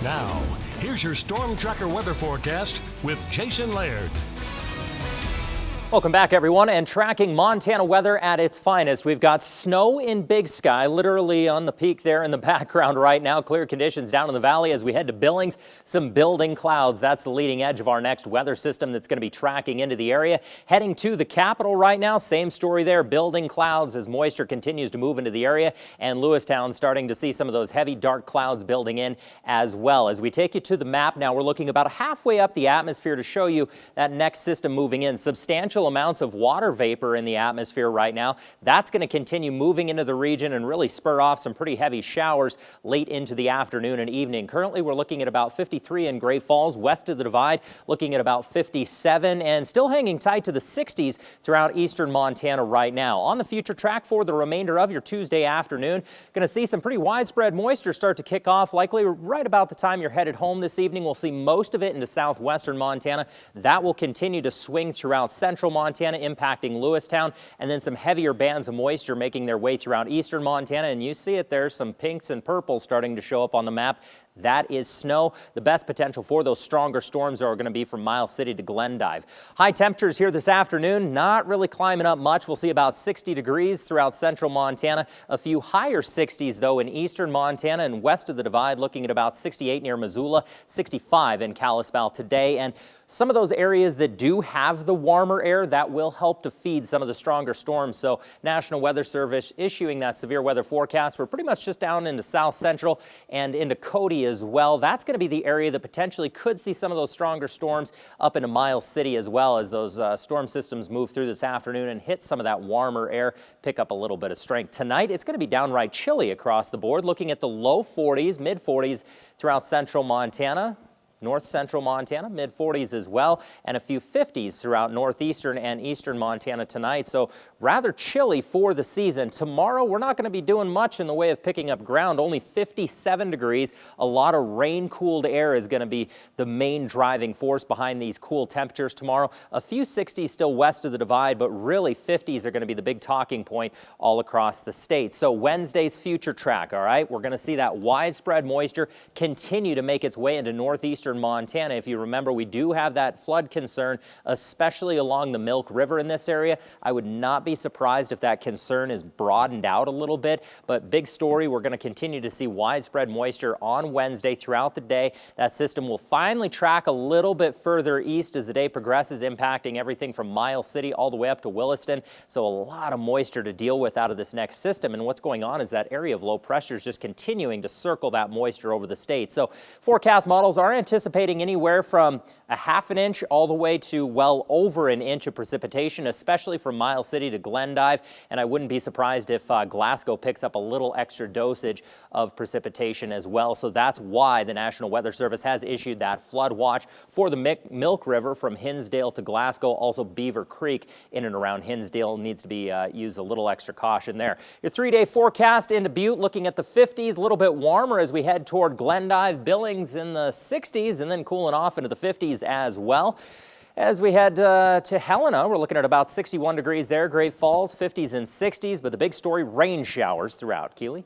Now, here's your Storm Tracker weather forecast with Jason Laird. Welcome back, everyone, and tracking Montana weather at its finest. We've got snow in Big Sky, literally on the peak there in the background right now. Clear conditions down in the valley as we head to Billings. Some building clouds. That's the leading edge of our next weather system that's going to be tracking into the area. Heading to the capital right now, same story there. Building clouds as moisture continues to move into the area, and Lewistown starting to see some of those heavy dark clouds building in as well. As we take you to the map now, we're looking about halfway up the atmosphere to show you that next system moving in. Substantial amounts of water vapor in the atmosphere right now. That's going to continue moving into the region and really spur off some pretty heavy showers late into the afternoon and evening. Currently, we're looking at about 53 in Great Falls, west of the Divide, looking at about 57 and still hanging tight to the 60s throughout eastern Montana right now. On the future track for the remainder of your Tuesday afternoon, going to see some pretty widespread moisture start to kick off, likely right about the time you're headed home this evening. We'll see most of it into southwestern Montana. That will continue to swing throughout central Montana, impacting Lewistown, and then some heavier bands of moisture making their way throughout eastern Montana. And you see it there, some pinks and purples starting to show up on the map. That is snow. The best potential for those stronger storms are going to be from Miles City to Glendive. High temperatures here this afternoon, not really climbing up much. We'll see about 60 degrees throughout central Montana. A few higher 60s, though, in eastern Montana and west of the Divide, looking at about 68 near Missoula, 65 in Kalispell today. And some of those areas that do have the warmer air, that will help to feed some of the stronger storms. So National Weather Service issuing that severe weather forecast for pretty much just down into south central and into Cody as well. That's going to be the area that potentially could see some of those stronger storms up into Miles City as well, as those storm systems move through this afternoon and hit some of that warmer air, pick up a little bit of strength. Tonight, it's going to be downright chilly across the board, looking at the low 40s, mid 40s throughout central Montana. North central Montana, mid 40s as well, and a few 50s throughout northeastern and eastern Montana tonight. So rather chilly for the season. Tomorrow, we're not going to be doing much in the way of picking up ground, only 57 degrees. A lot of rain-cooled air is going to be the main driving force behind these cool temperatures tomorrow. A few 60s still west of the Divide, but really 50s are going to be the big talking point all across the state. So Wednesday's future track, all right, we're going to see that widespread moisture continue to make its way into northeastern Montana. If you remember, we do have that flood concern, especially along the Milk River in this area. I would not be surprised if that concern is broadened out a little bit, but big story, we're going to continue to see widespread moisture on Wednesday throughout the day. That system will finally track a little bit further east as the day progresses, impacting everything from Miles City all the way up to Williston. So a lot of moisture to deal with out of this next system. And what's going on is that area of low pressure is just continuing to circle that moisture over the state. So forecast models are anticipating anywhere from a half an inch all the way to well over an inch of precipitation, especially from Miles City to Glendive. And I wouldn't be surprised if Glasgow picks up a little extra dosage of precipitation as well. So that's why the National Weather Service has issued that flood watch for the Milk River from Hinsdale to Glasgow. Also Beaver Creek in and around Hinsdale needs to be use a little extra caution there. Your 3-day forecast into Butte, looking at the 50s, a little bit warmer as we head toward Glendive. Billings in the 60s, and then cooling off into the 50s as well. As we head to Helena, we're looking at about 61 degrees there. Great Falls, 50s and 60s, but the big story, rain showers throughout. Keely?